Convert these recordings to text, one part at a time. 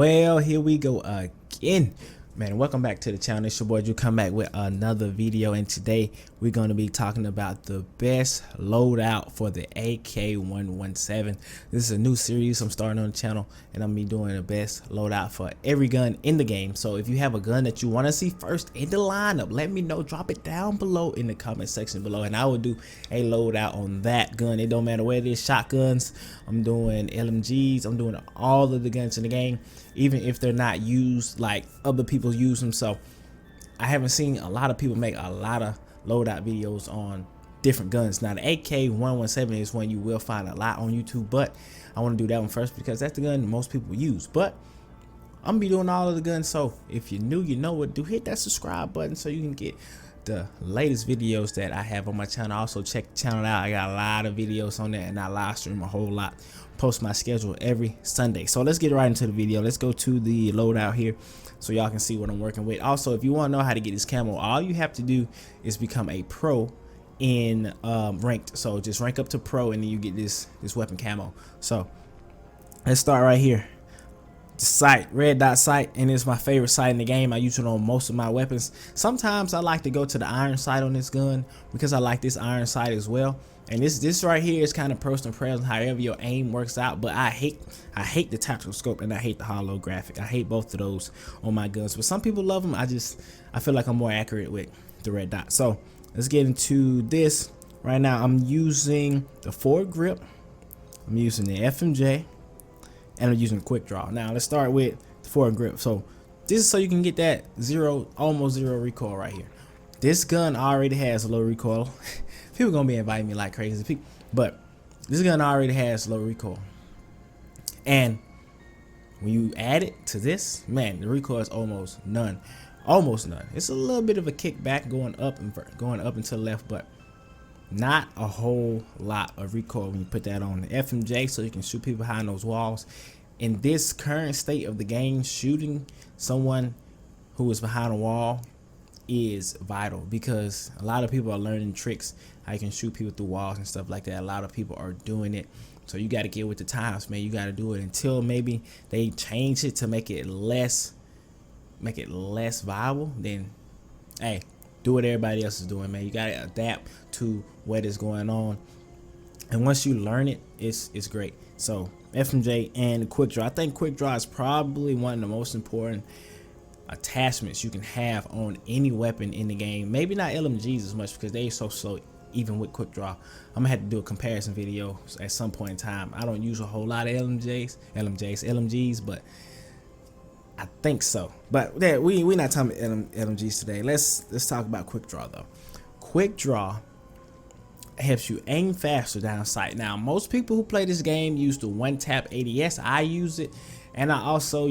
Well, here we go again, man. Welcome back to the channel. It's your boy Drew, come back with another video, and today we're going to be talking about the best loadout for the AK117. This is a new series I'm starting on the channel, and I'm gonna be doing the best loadout for every gun in the game. So if you have a gun that you want to see first in the lineup, let me know. Drop it down below in the comment section below, and I will do a loadout on that gun. It don't matter where it is. Shotguns, I'm doing LMGs, I'm doing all of the guns in the game, even if they're not used like other people use them. So I haven't seen a lot of people make a lot of loadout videos on different guns. Now the AK117 is one you will find a lot on YouTube, but I want to do that one first because that's the gun most people use. But I'm gonna be doing all of the guns, so if you're new, you know what to do. Hit that subscribe button so you can get the latest videos that I have on my channel. Also check the channel out. I got a lot of videos on there, and I live stream a whole lot. Post my schedule every Sunday. So let's get right into the video. Let's go to the loadout here so y'all can see what I'm working with. Also, if you want to know how to get this camo, all you have to do is become a pro in ranked. So just rank up to pro, and then you get this weapon camo. So let's start right here. The sight, red dot sight, and it's my favorite sight in the game. I use it on most of my weapons. Sometimes I like to go to the iron sight on this gun because I like this iron sight as well. And this right here is kind of personal preference, however your aim works out. But I hate the tactical scope, and I hate the holographic. I hate both of those on my guns. But some people love them. I feel like I'm more accurate with the red dot. So let's get into this. Right now I'm using the foregrip, I'm using the FMJ, and I'm using quick draw. Now let's start with the foregrip. So this is so you can get that almost zero recoil right here. This gun already has a low recoil. People gonna be inviting me like crazy, but this gun already has low recoil. And when you add it to this, man, the recoil is almost none. Almost none. It's a little bit of a kickback going up and to the left, but not a whole lot of recoil when you put that on the FMJ, so you can shoot people behind those walls. In this current state of the game, shooting someone who is behind a wall is vital because a lot of people are learning tricks how you can shoot people through walls and stuff like that. A lot of people are doing it, so you got to get with the times, man. You got to do it until maybe they change it to make it less viable. Then hey, do what everybody else is doing, man. You gotta adapt to what is going on, and once you learn it, it's great. So FMJ and quick draw. I think quick draw is probably one of the most important attachments you can have on any weapon in the game. Maybe not LMGs as much because they're so slow even with quick draw. I'm gonna have to do a comparison video at some point in time. I don't use a whole lot of LMGs, but I think so. But yeah, we're not talking about LMGs today. Let's talk about quick draw though. Quick draw helps you aim faster down sight. Now most people who play this game use the one tap ADS. I use it, and I also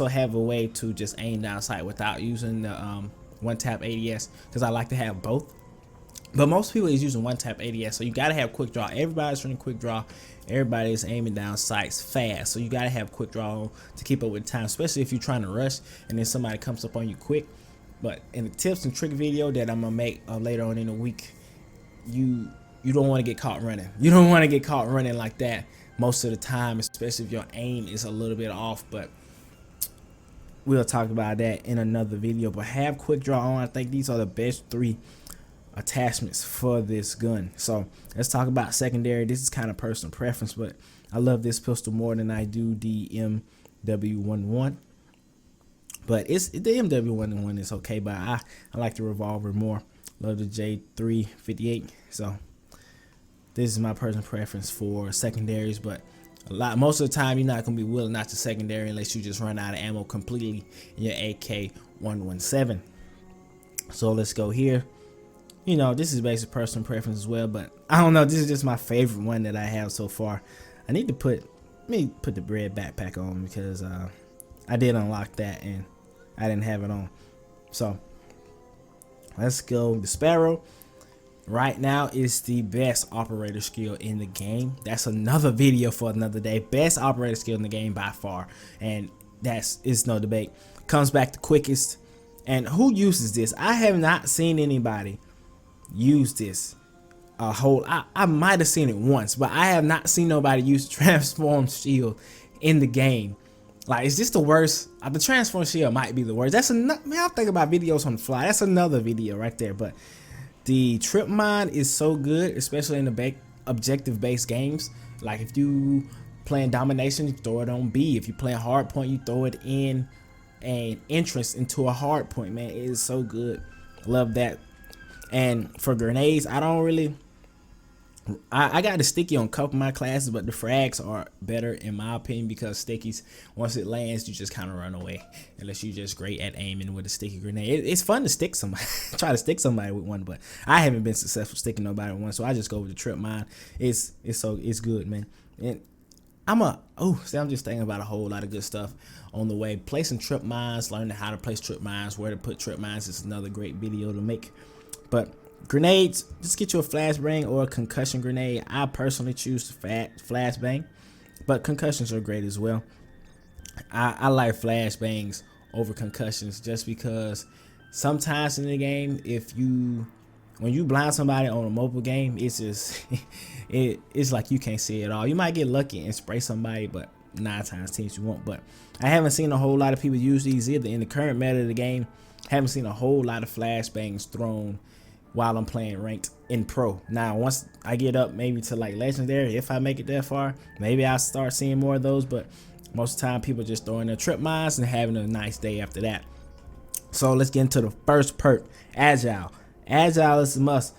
have a way to just aim down sight without using the one tap ADS because I like to have both. But most people is using one tap ADS, so you gotta have quick draw. Everybody's running quick draw. Everybody's aiming down sights fast, so you gotta have quick draw on to keep up with time, especially if you're trying to rush and then somebody comes up on you quick. But in the tips and trick video that I'm gonna make later on in the week, you don't want to get caught running. You don't want to get caught running like that most of the time, especially if your aim is a little bit off. But we'll talk about that in another video. But have quick draw on. I think these are the best 3 attachments for this gun. So let's talk about secondary. This is kind of personal preference, but I love this pistol more than I do the MW11. But the MW11 is okay, but I like the revolver more. Love the J358. So this is my personal preference for secondaries, but most of the time you're not gonna be willing not to secondary unless you just run out of ammo completely in your AK117. So let's go here. You know, this is basic personal preference as well, but I don't know, this is just my favorite one that I have so far. I need to put the red backpack on because I did unlock that and I didn't have it on. So let's go. The Sparrow right now is the best operator skill in the game. That's another video for another day. Best operator skill in the game by far, and is no debate. Comes back the quickest. And who uses this? I have not seen anybody use this I might have seen it once, but I have not seen nobody use transform shield in the game Like, is this the worst? The transform shield might be the worst. That's another, man, I'm thinking about videos on the fly. That's another video right there. But the trip mine is so good, especially in the objective based games. Like if you playing domination, you throw it on B. If you playing hard point, you throw it in an entrance into a hard point. Man, it is so good. Love that. And for grenades, I don't really, I got the sticky on a couple of my classes, but the frags are better in my opinion, because stickies, once it lands, you just kind of run away unless you're just great at aiming with a sticky grenade. It's fun to stick somebody, try to stick somebody with one, but I haven't been successful sticking nobody with one, so I just go with the trip mine. It's good, man. And I'm just thinking about a whole lot of good stuff on the way. Placing trip mines, learning how to place trip mines, where to put trip mines is another great video to make. But grenades, just get you a flashbang or a concussion grenade. I personally choose flashbang, but concussions are great as well. I like flashbangs over concussions just because sometimes in the game, when you blind somebody on a mobile game, it's just it's like you can't see it all. You might get lucky and spray somebody, but 9 times 10 you won't. But I haven't seen a whole lot of people use these either in the current meta of the game. Haven't seen a whole lot of flashbangs thrown while I'm playing ranked in pro. Now once I get up maybe to like legendary, if I make it that far, maybe I'll start seeing more of those, but most of the time people just throwing their trip mines and having a nice day after that. So let's get into the first perk, agile. Agile is a must,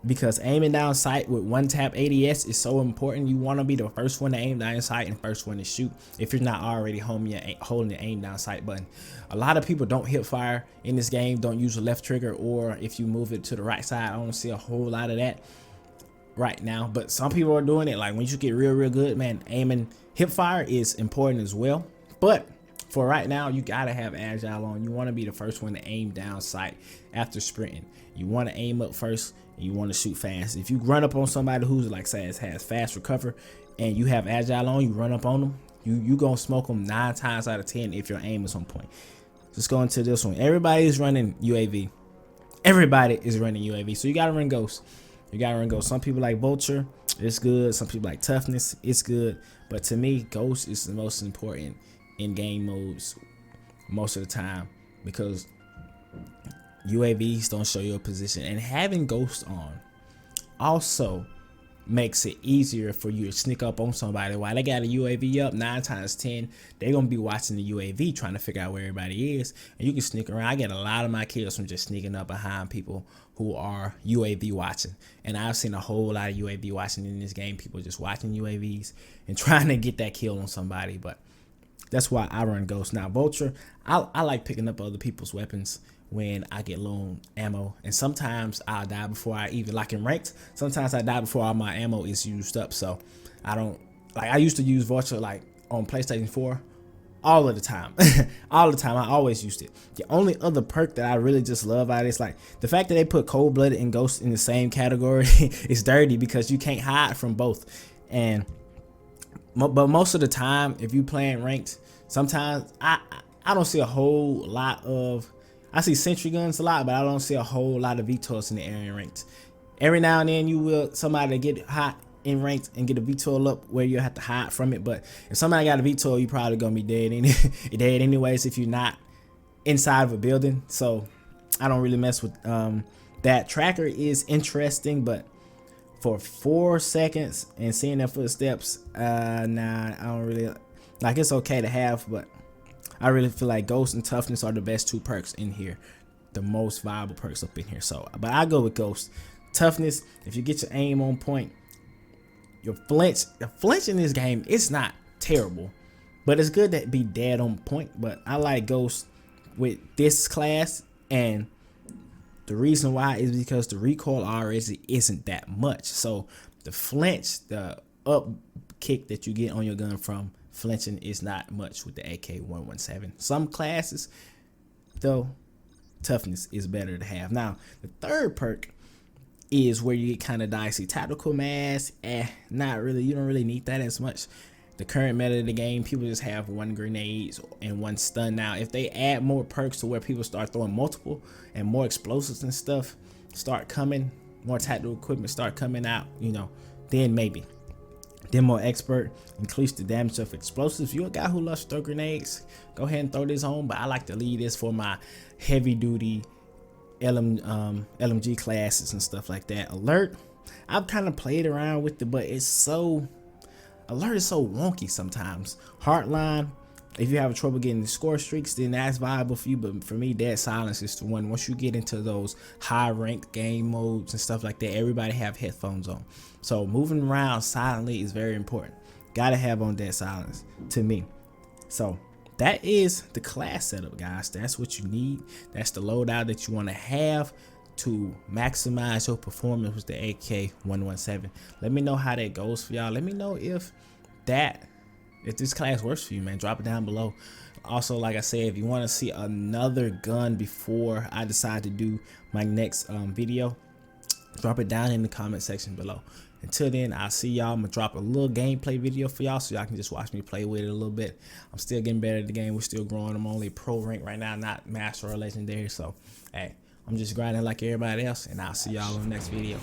because aiming down sight with one tap ADS is so important. You want to be the first one to aim down sight and first one to shoot if you're not already holding the aim down sight button. A lot of people don't hip fire in this game, don't use the left trigger, or if you move it to the right side. I don't see a whole lot of that right now, but some people are doing it. Like when you get real good, man, aiming hip fire is important as well. But for right now, you gotta have agile on. You want to be the first one to aim down sight after sprinting. You want to aim up first and you want to shoot fast. If you run up on somebody who's like has fast recover and you have agile on, you run up on them, you gonna smoke them 9 times out of 10 if your aim is on point. Let's go into this one. Everybody is running UAV. Everybody is running UAV, so you gotta run ghost. You gotta run ghost. Some people like vulture, it's good. Some people like toughness, it's good. But to me, ghost is the most important in game modes most of the time, because UAVs don't show your position, and having ghost on also makes it easier for you to sneak up on somebody while they got a UAV up. 9 times 10 they're gonna be watching the UAV trying to figure out where everybody is, and you can sneak around. I get a lot of my kills from just sneaking up behind people who are UAV watching, and I've seen a whole lot of UAV watching in this game. People just watching UAVs and trying to get that kill on somebody, but that's why I run ghost. Now vulture, I like picking up other people's weapons when I get low on ammo, and sometimes I'll die before I even, like in ranked, sometimes I die before all my ammo is used up. So I don't, like, I used to use vulture like on PlayStation 4 all of the time. All the time, I always used it. The only other perk that I really just love out of it is like the fact that they put cold-blooded and ghost in the same category is dirty, because you can't hide from both. And but most of the time, if you playing ranked, sometimes I don't see a whole lot of, I see sentry guns a lot, but I don't see a whole lot of VTOLs in the area in ranked. Every now and then you will somebody get hot in ranked and get a VTOL up where you have to hide from it. But if somebody got a VTOL, you probably gonna be dead anyways if you're not inside of a building. So I don't really mess with that. Tracker is interesting, but for 4 seconds and seeing their footsteps, nah, I don't really like. It's okay to have, but I really feel like ghost and toughness are the best 2 perks in here, the most viable perks up in here. So, but I go with ghost. Toughness, if you get your aim on point, your flinch, the flinch in this game, it's not terrible, but it's good to be dead on point. But I like ghost with this class, and the reason why is because the recoil already isn't that much. So the flinch, the up kick that you get on your gun from flinching is not much with the AK117. Some classes, though, toughness is better to have. Now, the third perk is where you get kind of dicey. Tactical mass, not really. You don't really need that as much. The current meta of the game, people just have 1 grenade and 1 stun. Now, if they add more perks to where people start throwing multiple and more explosives and stuff start coming, more tactical equipment start coming out, you know, then maybe Demo expert, increase the damage of explosives. You're a guy who loves throw grenades, go ahead and throw this on, but I like to leave this for my heavy duty LMG classes and stuff like that. Alert, I've kind of played around with it, but alert is so wonky sometimes. Hardline, if you have trouble getting the score streaks, then that's viable for you, but for me, dead silence is the one. Once you get into those high ranked game modes and stuff like that, everybody have headphones on, so moving around silently is very important. Gotta have on dead silence to me. So that is the class setup, guys. That's what you need. That's the loadout that you want to have to maximize your performance with the AK117. Let me know how that goes for y'all. Let me know if this class works for you, man. Drop it down below. Also, like I said, if you want to see another gun before I decide to do my next video, drop it down in the comment section below. Until then, I'll see y'all. I'm gonna drop a little gameplay video for y'all so y'all can just watch me play with it a little bit. I'm still getting better at the game. We're still growing. I'm only pro rank right now, not master or legendary. So hey, I'm just grinding like everybody else, and I'll see y'all in the next video.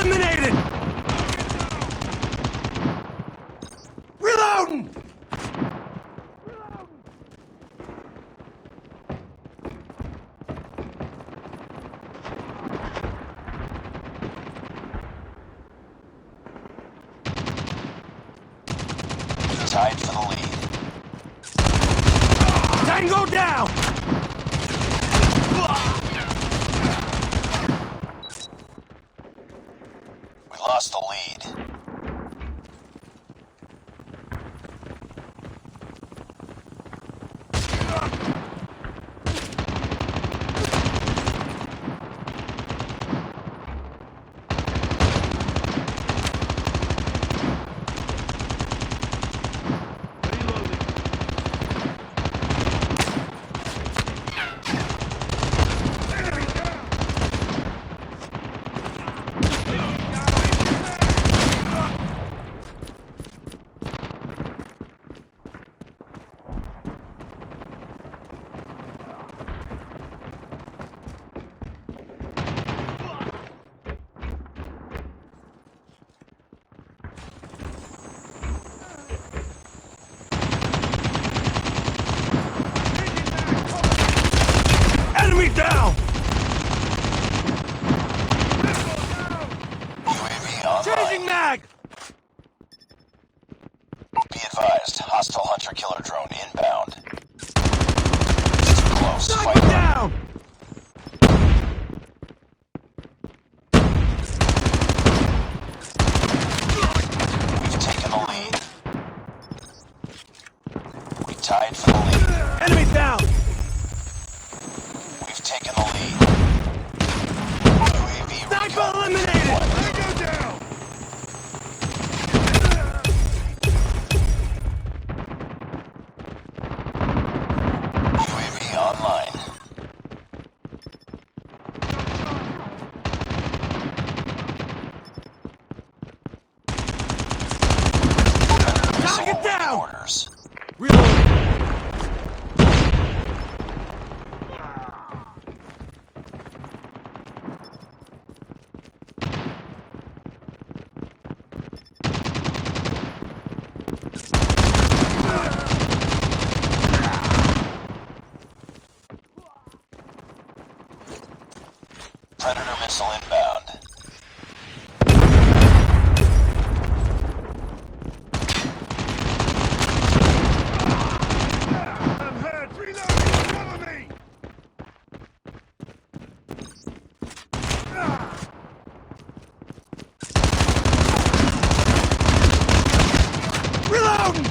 Eliminated! Reloading! Tied for the lead. Tango down! We lost the lead. Enemy down! UAV online. Changing mag! Be advised, hostile hunter-killer drone inbound. It's too close. Sniper Fight. down! We've taken the lead. We tied for the lead. Enemy down! We've taken the lead. UAV Sniper recon. eliminated! Tango down! UAV online. Target down! Orders. Reloading! Predator missile inbound. I'm hurt! Reloading! Cover me! Reloading!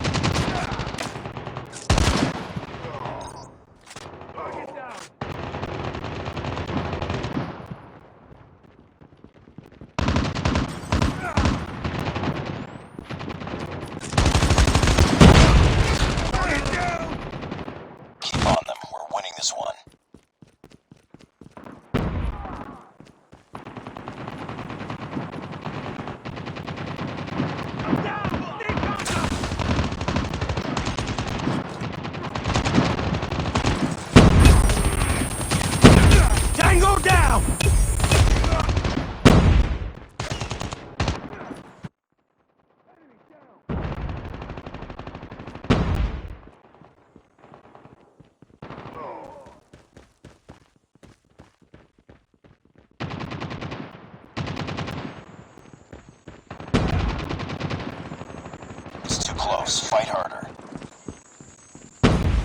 close. Fight harder.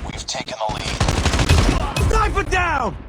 We've taken the lead. Sniper down!